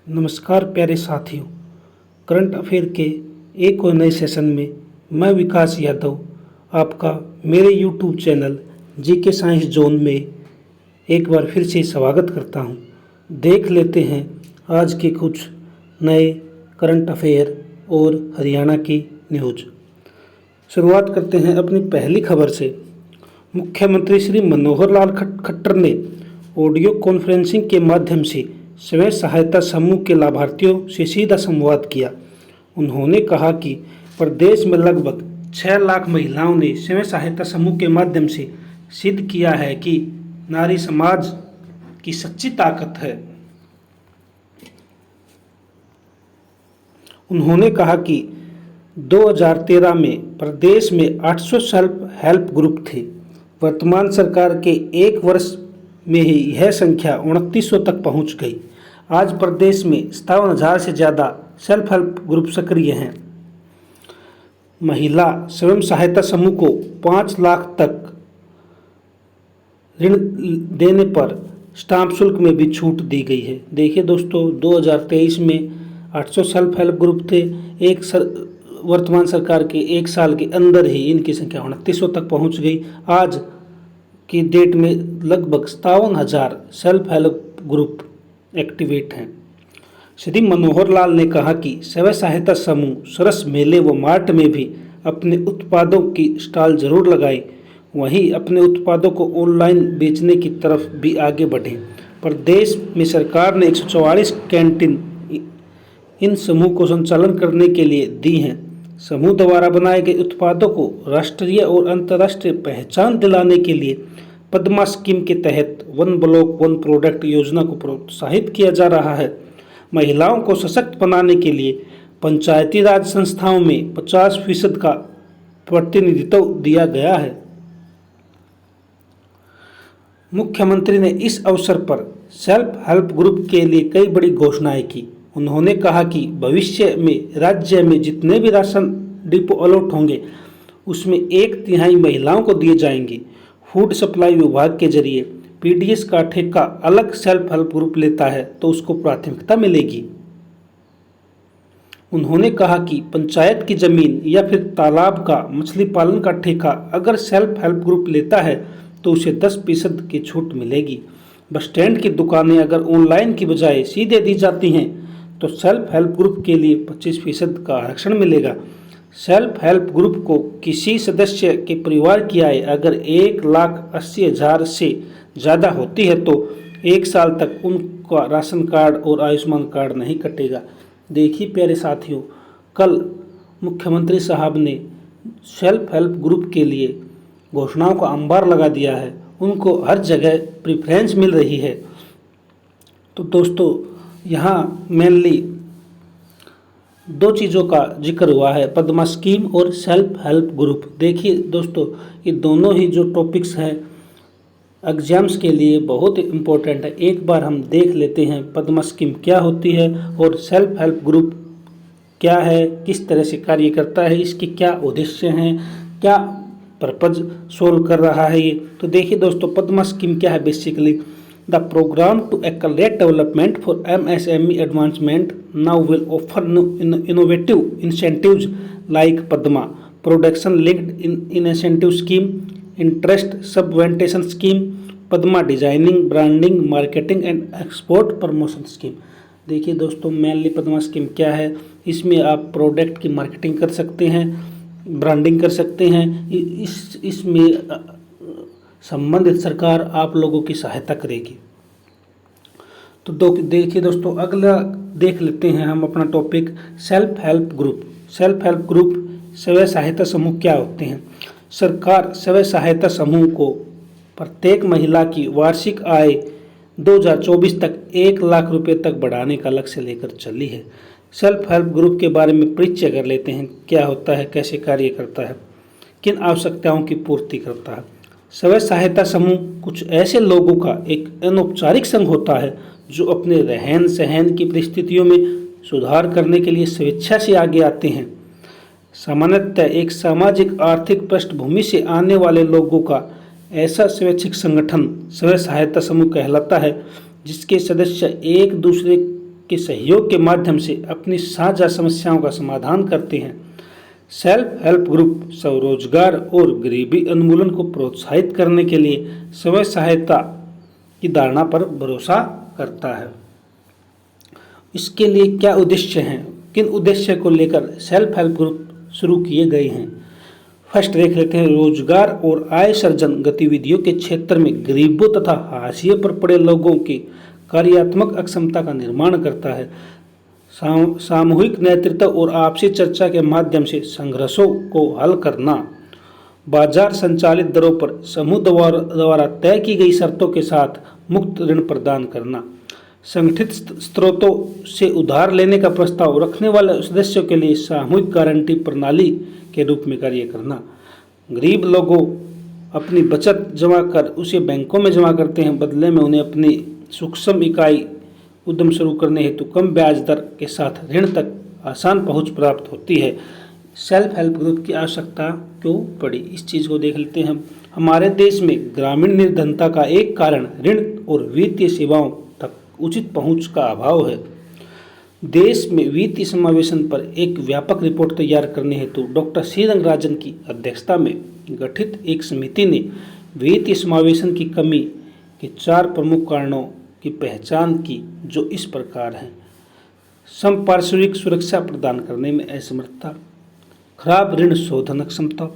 नमस्कार प्यारे साथियों। करंट अफेयर के एक और नए सेशन में मैं विकास यादव आपका मेरे YouTube channel GK science zone में एक बार फिर से स्वागत करता हूं। देख लेते हैं आज के कुछ नए करंट अफेयर और हरियाणा की न्यूज। शुरुआत करते हैं अपनी पहली खबर से। मुख्यमंत्री श्री मनोहर लाल खट्टर ने ऑडियो कॉन्फ्रेंसिंग के माध्यम से स्वयं सहायता समूह के लाभार्थियों से सीधा संवाद किया। उन्होंने कहा कि प्रदेश में लगभग 6 लाख महिलाओं ने स्वयं सहायता समूह के माध्यम से सिद्ध किया है कि नारी समाज की सच्ची ताकत है। उन्होंने कहा कि 2013 में प्रदेश में 800 सेल्फ हेल्प ग्रुप थे। वर्तमान सरकार के एक वर्ष में ही यह संख्या 2900 तक पहुंच गई। आज प्रदेश में 57,000 से ज़्यादा सेल्फ हेल्प ग्रुप सक्रिय हैं। महिला स्वयं सहायता समूह को 5 लाख तक ऋण देने पर स्टाम्प शुल्क में भी छूट दी गई है। देखिए दोस्तों, 2023 में 800 सेल्फ हेल्प ग्रुप थे। वर्तमान सरकार के एक साल के अंदर ही इनकी संख्या 2900 तक पहुंच गई। आज की डेट में लगभग 57,000 सेल्फ हेल्प ग्रुप एक्टिवेट हैं। श्री मनोहर लाल ने कहा कि स्वयं सहायता समूह सरस मेले व मार्ट में भी अपने उत्पादों की स्टॉल जरूर लगाएं, वहीं अपने उत्पादों को ऑनलाइन बेचने की तरफ भी आगे बढ़ें। प्रदेश में सरकार ने 144 कैंटीन इन समूह को संचालन करने के लिए दी हैं। समूह द्वारा बनाए गए उत्पादों को राष्ट्रीय और अंतर्राष्ट्रीय पहचान दिलाने के लिए पद्मा स्कीम के तहत 1 ब्लॉक 1 प्रोडक्ट योजना को प्रोत्साहित किया जा रहा है। महिलाओं को सशक्त बनाने के लिए पंचायती राज संस्थाओं में 50% का प्रतिनिधित्व दिया गया है। मुख्यमंत्री ने इस अवसर पर सेल्फ हेल्प ग्रुप के लिए कई बड़ी घोषणाएं की। उन्होंने कहा कि भविष्य में राज्य में जितने भी राशन डिपो अलॉट होंगे उसमें 1/3 महिलाओं को दिए जाएंगे। फूड सप्लाई विभाग के जरिए पीडीएस का ठेका अलग सेल्फ हेल्प ग्रुप लेता है तो उसको प्राथमिकता मिलेगी। उन्होंने कहा कि पंचायत की जमीन या फिर तालाब का मछली पालन का ठेका अगर सेल्फ हेल्प ग्रुप लेता है तो उसे 10% की छूट मिलेगी। बस स्टैंड की दुकानें अगर ऑनलाइन की बजाय सीधे दी जाती हैं तो सेल्फ हेल्प ग्रुप के लिए 25% का आरक्षण मिलेगा। सेल्फ हेल्प ग्रुप को किसी सदस्य के परिवार की आय अगर 1,80,000 से ज़्यादा होती है तो 1 साल तक उनका राशन कार्ड और आयुष्मान कार्ड नहीं कटेगा। देखिए प्यारे साथियों, कल मुख्यमंत्री साहब ने सेल्फ हेल्प ग्रुप के लिए घोषणाओं का अंबार लगा दिया है। उनको हर जगह प्रेफरेंस मिल रही है। तो दोस्तों, यहाँ मेनली 2 चीज़ों का जिक्र हुआ है, पद्मा स्कीम और सेल्फ हेल्प ग्रुप। देखिए दोस्तों, ये दोनों ही जो टॉपिक्स हैं एग्जाम्स के लिए बहुत इम्पोर्टेंट है। एक बार हम देख लेते हैं पद्मा स्कीम क्या होती है और सेल्फ हेल्प ग्रुप क्या है, किस तरह से कार्य करता है, इसके क्या उद्देश्य हैं, क्या पर्पज सोल्व कर रहा है ये। तो देखिए दोस्तों, पद्मा स्कीम क्या है। Basically the program to accelerate development for MSME advancement now will offer innovative incentives like Padma, production linked incentive scheme, interest subvention scheme, Padma designing, branding, marketing and export promotion scheme। देखिए दोस्तों, mainly Padma scheme क्या है। इसमें आप product की marketing कर सकते हैं, ब्रांडिंग कर सकते हैं। इसमें संबंधित सरकार आप लोगों की सहायता करेगी। तो देखिए दोस्तों, अगला देख लेते हैं हम अपना topic self help group. Self help group स्वयं सहायता समूह क्या होते हैं। सरकार स्वयं सहायता समूह को प्रत्येक महिला की वार्षिक आय 2024 तक 1 लाख रुपए तक बढ़ाने का लक्ष्य लेकर चली है। सेल्फ हेल्प ग्रुप के बारे में परिचय कर लेते हैं। क्या होता है, कैसे कार्य करता है, किन आवश्यकताओं की पूर्ति करता है। स्वयं सहायता समूह कुछ ऐसे लोगों का एक अनौपचारिक संघ होता है जो अपने रहन सहन की परिस्थितियों में सुधार करने के लिए स्वेच्छा से आगे आते हैं। सामान्यतः एक सामाजिक आर्थिक पृष्ठभूमि से आने वाले लोगों का ऐसा स्वैच्छिक संगठन स्वयं सहायता समूह कहलाता है, जिसके सदस्य एक दूसरे के सहयोग के माध्यम से अपनी साझा समस्याओं का समाधान करते हैं। सेल्फ हेल्प ग्रुप स्वरोजगार और गरीबी उन्मूलन को प्रोत्साहित करने के लिए स्वयं सहायता की धारणा पर भरोसा करता है। इसके लिए क्या उद्देश्य हैं, किन उद्देश्य को लेकर सेल्फ हेल्प ग्रुप शुरू किए गए हैं। फर्स्ट देख लेते हैं, रोजगार और आय सर्जन गतिविधियों के क्षेत्र में गरीबों तथा हाशिए पर पड़े लोगों की कार्यात्मक अक्षमता का निर्माण करता है। सामूहिक नेतृत्व और आपसी चर्चा के माध्यम से संघर्षों को हल करना, बाजार संचालित दरों पर समूह द्वारा तय की गई शर्तों के साथ मुफ्त ऋण प्रदान करना, संगठित स्रोतों से उधार लेने का प्रस्ताव रखने वाले सदस्यों के लिए सामूहिक गारंटी प्रणाली के रूप में कार्य करना। गरीब लोगों अपनी बचत जमा कर उसे बैंकों में जमा करते हैं, बदले में उन्हें अपनी सूक्ष्म इकाई उद्यम शुरू करने हेतु कम ब्याज दर के साथ ऋण तक आसान पहुंच प्राप्त होती है। सेल्फ हेल्प ग्रुप की आवश्यकता क्यों पड़ी, इस चीज़ को देख लेते हैं हम। हमारे देश में ग्रामीण निर्धनता का एक कारण ऋण और वित्तीय सेवाओं तक उचित पहुंच का अभाव है। देश में वित्तीय समावेशन पर एक व्यापक रिपोर्ट तैयार करने हेतु डॉक्टर सी रंगराजन की अध्यक्षता में गठित एक समिति ने वित्तीय समावेशन की कमी के 4 प्रमुख कारणों की पहचान की, जो इस प्रकार हैं। संपार्श्विक सुरक्षा प्रदान करने में असमर्थता, खराब ऋण शोधन क्षमता,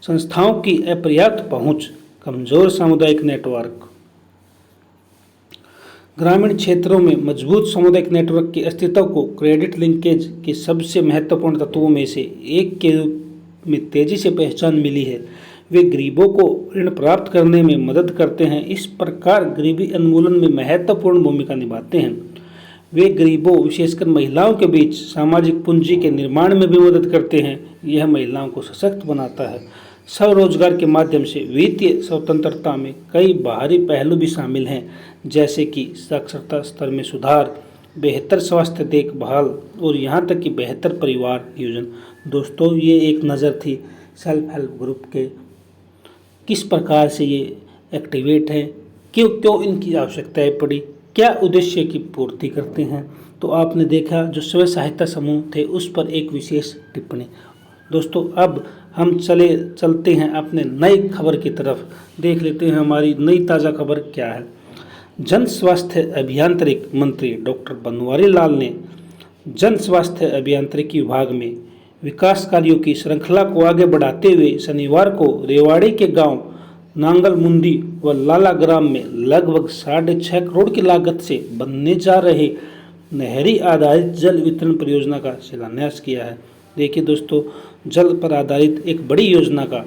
संस्थाओं की अपर्याप्त पहुंच, कमजोर सामुदायिक नेटवर्क। ग्रामीण क्षेत्रों में मजबूत सामुदायिक नेटवर्क के अस्तित्व को क्रेडिट लिंकेज के सबसे महत्वपूर्ण तत्वों में से एक के रूप में तेजी से पहचान मिली है। वे गरीबों को ऋण प्राप्त करने में मदद करते हैं, इस प्रकार गरीबी उन्मूलन में महत्वपूर्ण भूमिका निभाते हैं। वे गरीबों विशेषकर महिलाओं के बीच सामाजिक पूंजी के निर्माण में भी मदद करते हैं। यह महिलाओं को सशक्त बनाता है। स्वरोजगार के माध्यम से वित्तीय स्वतंत्रता में कई बाहरी पहलू भी शामिल हैं, जैसे कि साक्षरता स्तर में सुधार, बेहतर स्वास्थ्य देखभाल और यहाँ तक कि बेहतर परिवार नियोजन। दोस्तों, ये एक नज़र थी सेल्फ हेल्प ग्रुप के किस प्रकार से ये एक्टिवेट हैं, क्यों इनकी आवश्यकताएं पड़ी, क्या उद्देश्य की पूर्ति करते हैं। तो आपने देखा जो स्वयं सहायता समूह थे उस पर एक विशेष टिप्पणी। दोस्तों, अब हम चलते हैं अपने नई खबर की तरफ, देख लेते हैं हमारी नई ताज़ा खबर क्या है। जन स्वास्थ्य अभियांत्रिकी मंत्री डॉक्टर बनवारी लाल ने जन स्वास्थ्य अभियांत्रिकी विभाग में विकास कार्यों की श्रृंखला को आगे बढ़ाते हुए शनिवार को रेवाड़ी के गांव नांगल मुंदी व लाला ग्राम में लगभग 6.5 करोड़ की लागत से बनने जा रहे नहरी आधारित जल वितरण परियोजना का शिलान्यास किया है। देखिए दोस्तों, जल पर आधारित एक बड़ी योजना का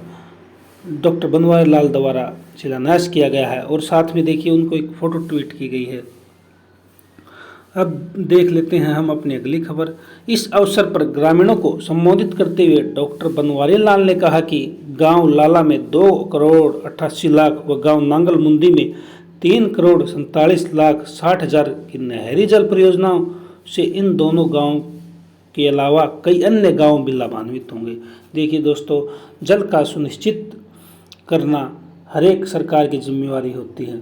डॉक्टर बनवारी लाल द्वारा शिलान्यास किया गया है और साथ में देखिए उनको एक फ़ोटो ट्वीट की गई है। अब देख लेते हैं हम अपनी अगली खबर। इस अवसर पर ग्रामीणों को संबोधित करते हुए डॉक्टर बनवारी लाल ने कहा कि गांव लाला में 2 करोड़ 88 लाख व गांव नांगल मुंदी में 3 करोड़ 47 लाख 60 हज़ार की नहरी जल परियोजनाओं से इन दोनों गांव के अलावा कई अन्य गांव भी लाभान्वित होंगे। देखिए दोस्तों, जल का सुनिश्चित करना हर एक सरकार की जिम्मेवारी होती है।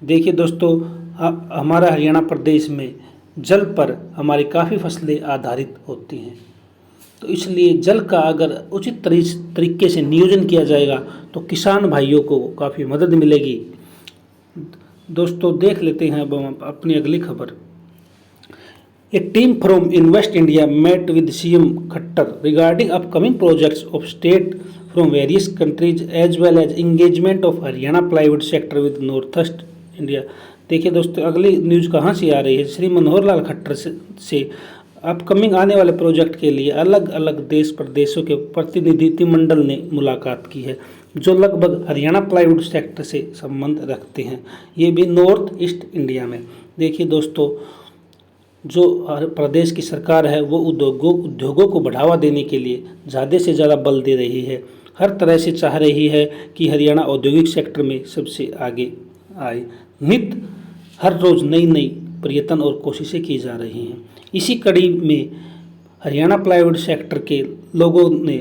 देखिए दोस्तों, हमारा हरियाणा प्रदेश में जल पर हमारी काफ़ी फसलें आधारित होती हैं, तो इसलिए जल का अगर उचित तरीके से नियोजन किया जाएगा तो किसान भाइयों को काफ़ी मदद मिलेगी। दोस्तों, देख लेते हैं अब हम अपनी अगली खबर। A team from Invest India met with CM Khattar regarding upcoming projects of state from various countries as well as engagement of Haryana plywood sector with Northeast India। देखिए दोस्तों, अगली न्यूज़ कहाँ से आ रही है। श्री मनोहर लाल खट्टर से अपकमिंग आने वाले प्रोजेक्ट के लिए अलग अलग देश प्रदेशों के प्रतिनिधिमंडल ने मुलाकात की है, जो लगभग हरियाणा प्लाईवुड सेक्टर से संबंध रखते हैं, ये भी नॉर्थ ईस्ट इंडिया में। देखिए दोस्तों, जो प्रदेश की सरकार है वो उद्योगों को बढ़ावा देने के लिए ज़्यादा से ज़्यादा बल दे रही है, हर तरह से चाह रही है कि हरियाणा औद्योगिक सेक्टर में सबसे आगे आए। नित्य हर रोज़ नई नई प्रयत्न और कोशिशें की जा रही हैं। इसी कड़ी में हरियाणा प्लाईवुड सेक्टर के लोगों ने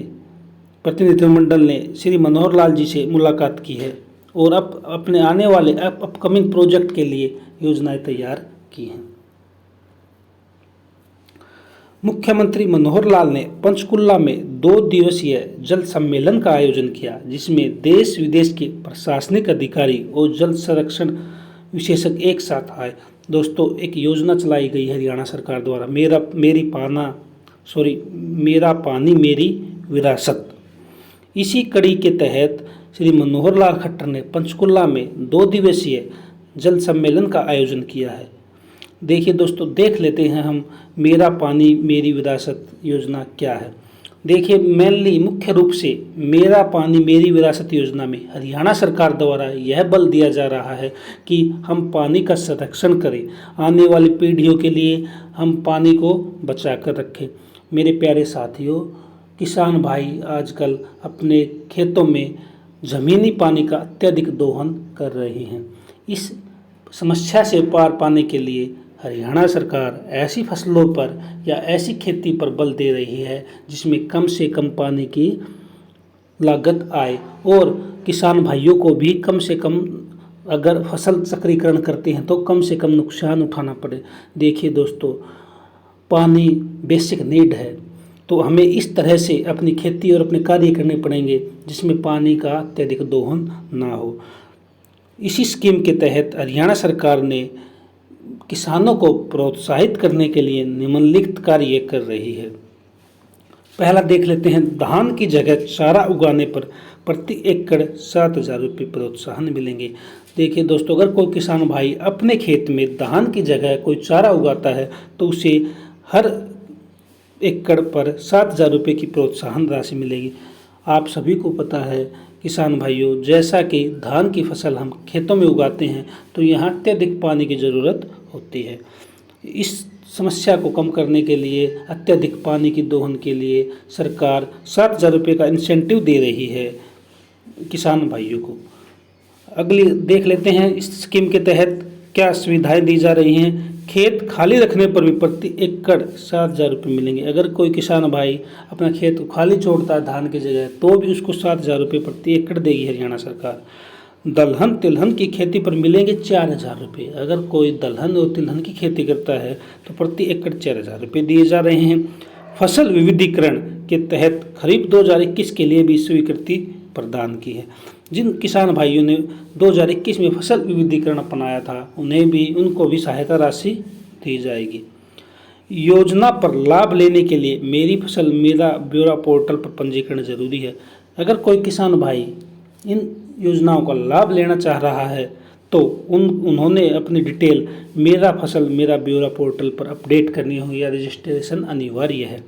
प्रतिनिधिमंडल ने श्री मनोहर लाल जी से मुलाकात की है और अपने आने वाले अपकमिंग प्रोजेक्ट के लिए योजनाएं तैयार की हैं। मुख्यमंत्री मनोहर लाल ने पंचकुला में 2 दिवसीय जल सम्मेलन का आयोजन किया, जिसमें देश विदेश के प्रशासनिक अधिकारी और जल संरक्षण विशेषज्ञ एक साथ आए। दोस्तों, एक योजना चलाई गई है हरियाणा सरकार द्वारा, मेरा पानी मेरी विरासत। इसी कड़ी के तहत श्री मनोहर लाल खट्टर ने पंचकुला में 2 दिवसीय जल सम्मेलन का आयोजन किया है। देखिए दोस्तों, देख लेते हैं हम मेरा पानी मेरी विरासत योजना क्या है। देखिए, मेनली मुख्य रूप से मेरा पानी मेरी विरासत योजना में हरियाणा सरकार द्वारा यह बल दिया जा रहा है कि हम पानी का संरक्षण करें, आने वाली पीढ़ियों के लिए हम पानी को बचा कर रखें। मेरे प्यारे साथियों, किसान भाई आजकल अपने खेतों में ज़मीनी पानी का अत्यधिक दोहन कर रहे हैं। इस समस्या से पार पाने के लिए हरियाणा सरकार ऐसी फसलों पर या ऐसी खेती पर बल दे रही है जिसमें कम से कम पानी की लागत आए और किसान भाइयों को भी कम से कम, अगर फसल चक्रीकरण करते हैं तो कम से कम नुकसान उठाना पड़े। देखिए दोस्तों, पानी बेसिक नीड है, तो हमें इस तरह से अपनी खेती और अपने कार्य करने पड़ेंगे जिसमें पानी का अत्यधिक दोहन ना हो। इसी स्कीम के तहत हरियाणा सरकार ने किसानों को प्रोत्साहित करने के लिए निम्नलिखित कार्य कर रही है। पहला देख लेते हैं, धान की जगह चारा उगाने पर प्रति एकड़ 7,000 रुपये प्रोत्साहन मिलेंगे। देखिए दोस्तों, अगर कोई किसान भाई अपने खेत में धान की जगह कोई चारा उगाता है तो उसे हर एकड़ पर 7,000 रुपये की प्रोत्साहन राशि मिलेगी। आप सभी को पता है किसान भाइयों, जैसा कि धान की फसल हम खेतों में उगाते हैं तो यहाँ अत्यधिक पानी की ज़रूरत होती है। इस समस्या को कम करने के लिए, अत्यधिक पानी की दोहन के लिए सरकार 7,000 रुपये का इंसेंटिव दे रही है किसान भाइयों को। अगली देख लेते हैं, इस स्कीम के तहत क्या सुविधाएं दी जा रही हैं। खेत खाली रखने पर भी प्रति एकड़ 7,000 रुपये मिलेंगे। अगर कोई किसान भाई अपना खेत खाली छोड़ता है धान की जगह तो भी उसको 7,000 रुपये प्रति एकड़ देगी हरियाणा सरकार। दलहन तिलहन की खेती पर मिलेंगे 4,000 रुपये। अगर कोई दलहन और तिलहन की खेती करता है तो प्रति एकड़ 4,000 रुपये दिए जा रहे हैं। फसल विविधीकरण के तहत खरीफ 2021 के लिए भी स्वीकृति प्रदान की है। जिन किसान भाइयों ने 2021 में फसल विविधीकरण अपनाया था उनको भी सहायता राशि दी जाएगी। योजना पर लाभ लेने के लिए मेरी फसल मेरा ब्यौरा पोर्टल पर पंजीकरण जरूरी है। अगर कोई किसान भाई इन योजनाओं का लाभ लेना चाह रहा है तो उन्होंने अपनी डिटेल मेरा फसल मेरा ब्यौरा पोर्टल पर अपडेट करनी होगी या रजिस्ट्रेशन अनिवार्य है।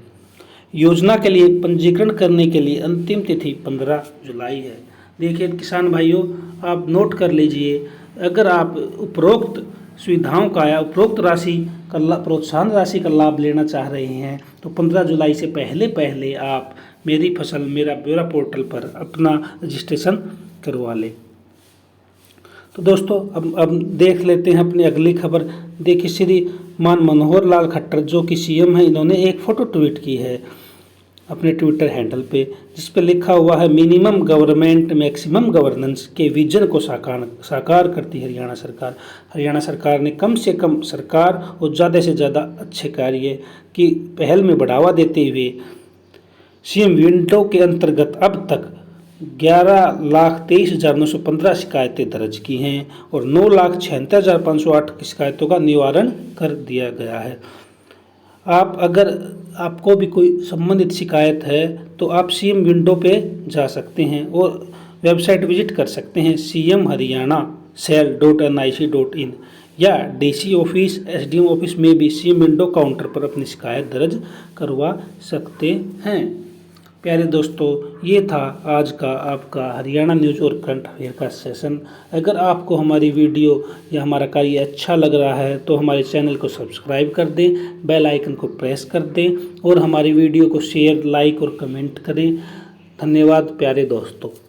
योजना के लिए पंजीकरण करने के लिए अंतिम तिथि 15 जुलाई है। देखिए किसान भाइयों, आप नोट कर लीजिए, अगर आप उपरोक्त सुविधाओं का या उपरोक्त राशि का प्रोत्साहन राशि का लाभ लेना चाह रहे हैं तो 15 जुलाई से पहले आप मेरी फसल मेरा ब्यौरा पोर्टल पर अपना रजिस्ट्रेशन करवा लें। तो दोस्तों, अब देख लेते हैं अपनी अगली खबर। देखिए, श्रीमान मनोहर लाल खट्टर जो कि सीएम हैं, इन्होंने एक फ़ोटो ट्वीट की है अपने ट्विटर हैंडल पे, जिस पे लिखा हुआ है मिनिमम गवर्नमेंट मैक्सिमम गवर्नेंस के विजन को साकार करती हरियाणा सरकार। हरियाणा सरकार ने कम से कम सरकार और ज़्यादा से ज़्यादा अच्छे कार्य की पहल में बढ़ावा देते हुए सीएम विंडो के अंतर्गत अब तक 11,23,915 शिकायतें दर्ज की हैं और 9,76,508 शिकायतों का निवारण कर दिया गया है। अगर आपको भी कोई संबंधित शिकायत है तो आप सीएम विंडो पे जा सकते हैं और वेबसाइट विजिट कर सकते हैं cmharyana.cell.nic.in या डीसी ऑफिस एसडीएम ऑफिस में भी सीएम विंडो काउंटर पर अपनी शिकायत दर्ज करवा सकते हैं। प्यारे दोस्तों, ये था आज का आपका हरियाणा न्यूज़ और करंट अफेयर का सेशन। अगर आपको हमारी वीडियो या हमारा कार्य अच्छा लग रहा है तो हमारे चैनल को सब्सक्राइब कर दें, बेल आइकन को प्रेस कर दें और हमारी वीडियो को शेयर, लाइक और कमेंट करें। धन्यवाद प्यारे दोस्तों।